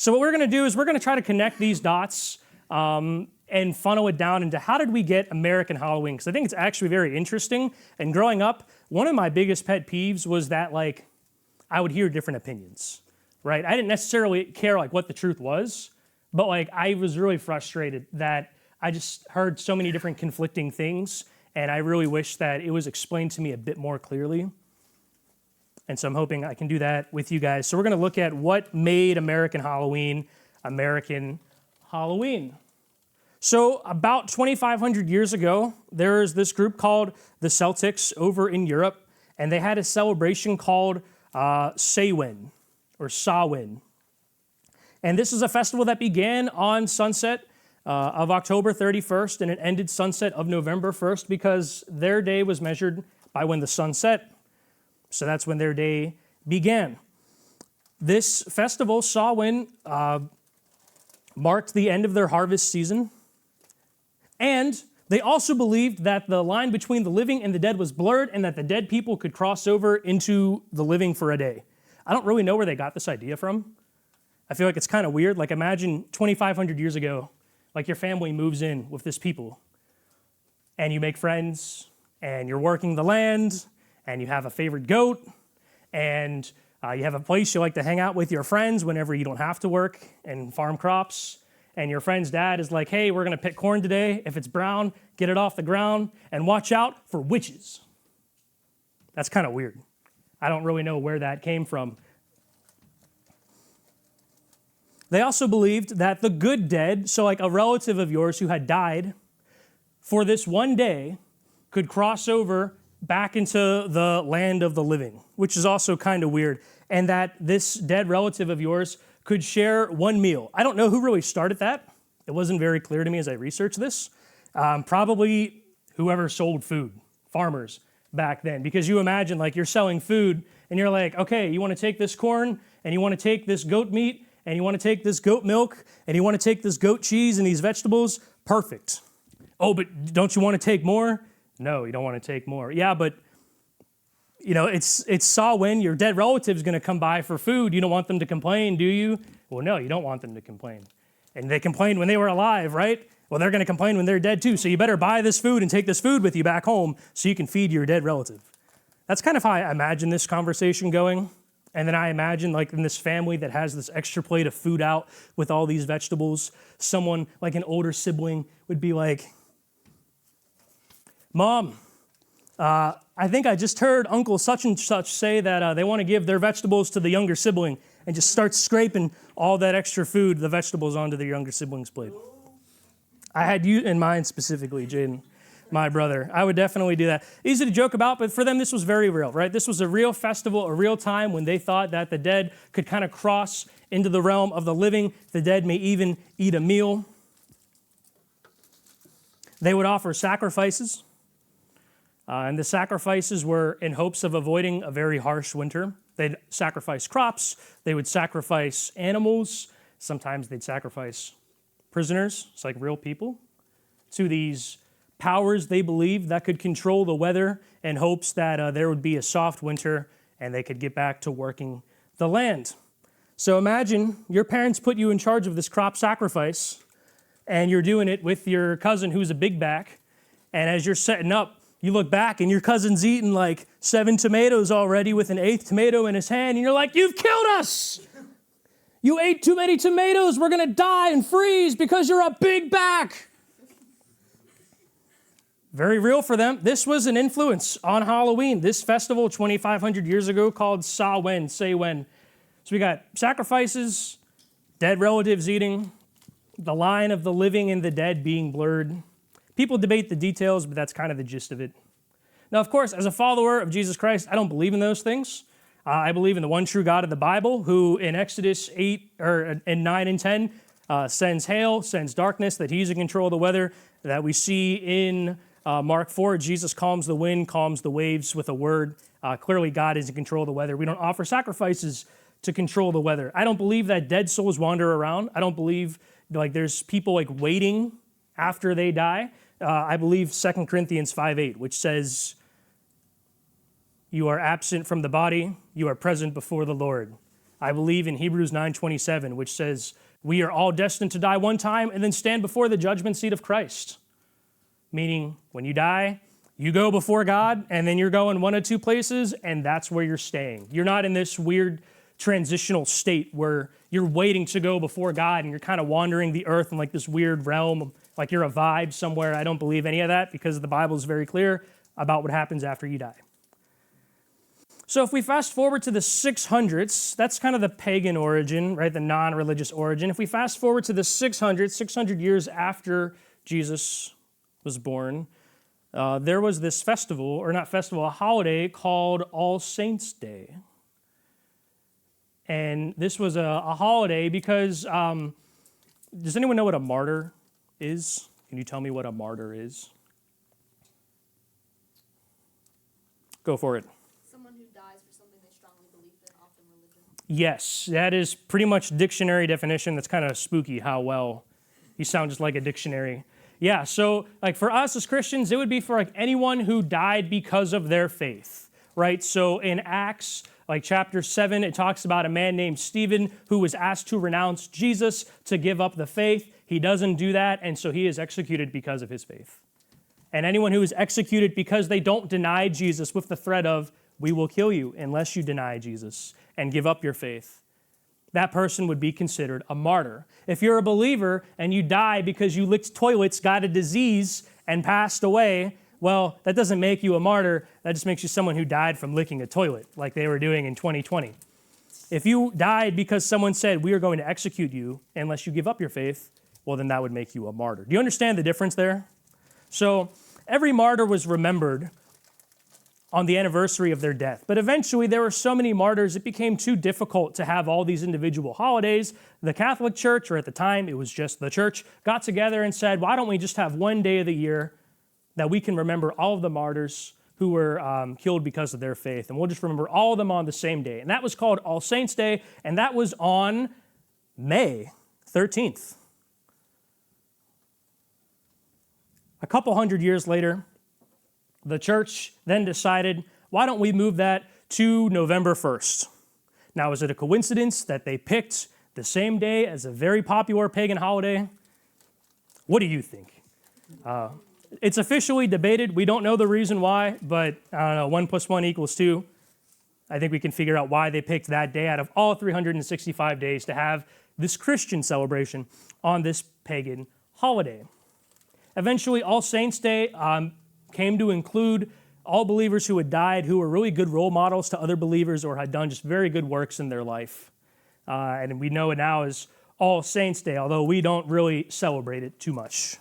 So what we're going to do is we're going to try to connect these dots and funnel it down into how did we get American Halloween? Because I think it's actually very interesting. And growing up, one of my biggest pet peeves was that like I would hear different opinions, right? I didn't necessarily care like what the truth was, but like I was really frustrated that I just heard so many different conflicting things, and I really wish that it was explained to me a bit more clearly. And so I'm hoping I can do that with you guys. So we're going to look at what made American Halloween American Halloween. So about 2,500 years ago, there is this group called the Celtics over in Europe, and they had a celebration called Samhain, or Samhain. And this is a festival that began on sunset of October 31st, and it ended sunset of November 1st because their day was measured by when the sun set. So that's when their day began. This festival, Samhain, marked the end of their harvest season. And they also believed that the line between the living and the dead was blurred and that the dead people could cross over into the living for a day. I don't really know where they got this idea from. I feel like it's kind of weird. Like imagine 2,500 years ago, like your family moves in with this people and you make friends and you're working the land and you have a favorite goat and you have a place you like to hang out with your friends whenever you don't have to work and farm crops. And your friend's dad is like, hey, we're going to pick corn today. If it's brown, get it off the ground and watch out for witches. That's kind of weird. I don't really know where that came from. They also believed that the good dead, so like a relative of yours who had died, for this one day could cross over back into the land of the living, which is also kind of weird. And that this dead relative of yours could share one meal. I don't know who really started that. It wasn't very clear to me as I researched this. Probably whoever sold food, farmers back then. Because you imagine like you're selling food and you're like, okay, you want to take this corn and you want to take this goat meat and you want to take this goat milk and you want to take this goat cheese and these vegetables. Perfect. Oh, but don't you want to take more? No, you don't want to take more. Yeah, but you know, it's Samhain, your dead relative's going to come by for food. You don't want them to complain, do you? Well, no, you don't want them to complain. And they complained when they were alive, right? Well, they're going to complain when they're dead too. So you better buy this food and take this food with you back home so you can feed your dead relative. That's kind of how I imagine this conversation going. And then I imagine like in this family that has this extra plate of food out with all these vegetables, someone like an older sibling would be like, Mom, I think I just heard Uncle such and such say that they want to give their vegetables to the younger sibling, and just start scraping all that extra food, the vegetables, onto the younger sibling's plate. I had you in mind specifically, Jaden, my brother. I would definitely do that. Easy to joke about, but for them this was very real, right? This was a real festival, a real time when they thought that the dead could kind of cross into the realm of the living. The dead may even eat a meal. They would offer sacrifices. And the sacrifices were in hopes of avoiding a very harsh winter. They'd sacrifice crops. They would sacrifice animals. Sometimes they'd sacrifice prisoners, it's like real people, to these powers they believed that could control the weather in hopes that there would be a soft winter and they could get back to working the land. So imagine your parents put you in charge of this crop sacrifice and you're doing it with your cousin who's a big back. And as you're setting up, you look back and your cousin's eating like 7 tomatoes already with an 8th tomato in his hand. And you're like, you've killed us. You ate too many tomatoes. We're going to die and freeze because you're a big back. Very real for them. This was an influence on Halloween. This festival 2,500 years ago called Samhain. So we got sacrifices, dead relatives eating, the line of the living and the dead being blurred. People debate the details, but that's kind of the gist of it. Now, of course, as a follower of Jesus Christ, I don't believe in those things. I believe in the one true God of the Bible, who in Exodus 8 or in 9 and 10 sends hail, sends darkness, that he's in control of the weather. That we see in Mark 4, Jesus calms the wind, calms the waves with a word. Clearly, God is in control of the weather. We don't offer sacrifices to control the weather. I don't believe that dead souls wander around. I don't believe like there's people like waiting after they die. I believe 2 Corinthians 5:8, which says, you are absent from the body, you are present before the Lord. I believe in Hebrews 9:27, which says, we are all destined to die one time and then stand before the judgment seat of Christ. Meaning, when you die, you go before God, and then you're going one of two places, and that's where you're staying. You're not in this weird transitional state where you're waiting to go before God, and you're kind of wandering the earth in like this weird realm, like you're a vibe somewhere. I don't believe any of that because the Bible is very clear about what happens after you die. So if we fast forward to the 600s, that's kind of the pagan origin, right? The non-religious origin. If we fast forward to the 600 years after Jesus was born, there was this festival, or not festival, a holiday called All Saints' Day. And this was a holiday because, does anyone know what a martyr is? Can you tell me what a martyr is? Go for it. Someone who dies for something they strongly believe in, often religion. Yes, that is pretty much dictionary definition. That's kind of spooky how well you sound just like a dictionary. Yeah, so like for us as Christians, it would be for like anyone who died because of their faith, right? So in Acts, like chapter 7, it talks about a man named Stephen who was asked to renounce Jesus to give up the faith. He doesn't do that, and so he is executed because of his faith. And anyone who is executed because they don't deny Jesus with the threat of, we will kill you unless you deny Jesus and give up your faith, that person would be considered a martyr. If you're a believer and you die because you licked toilets, got a disease, and passed away, well, that doesn't make you a martyr. That just makes you someone who died from licking a toilet, like they were doing in 2020. If you died because someone said, we are going to execute you unless you give up your faith, well, then that would make you a martyr. Do you understand the difference there? So every martyr was remembered on the anniversary of their death. But eventually there were so many martyrs, it became too difficult to have all these individual holidays. The Catholic Church, or at the time it was just the church, got together and said, why don't we just have one day of the year that we can remember all of the martyrs who were killed because of their faith. And we'll just remember all of them on the same day. And that was called All Saints' Day, and that was on May 13th. A couple hundred years later, the church then decided, why don't we move that to November 1st? Now, is it a coincidence that they picked the same day as a very popular pagan holiday? What do you think? It's officially debated. We don't know the reason why, but I don't know, 1 + 1 = 2. I think we can figure out why they picked that day out of all 365 days to have this Christian celebration on this pagan holiday. Eventually, All Saints' Day came to include all believers who had died, who were really good role models to other believers or had done just very good works in their life. And we know it now as All Saints' Day, although we don't really celebrate it too much.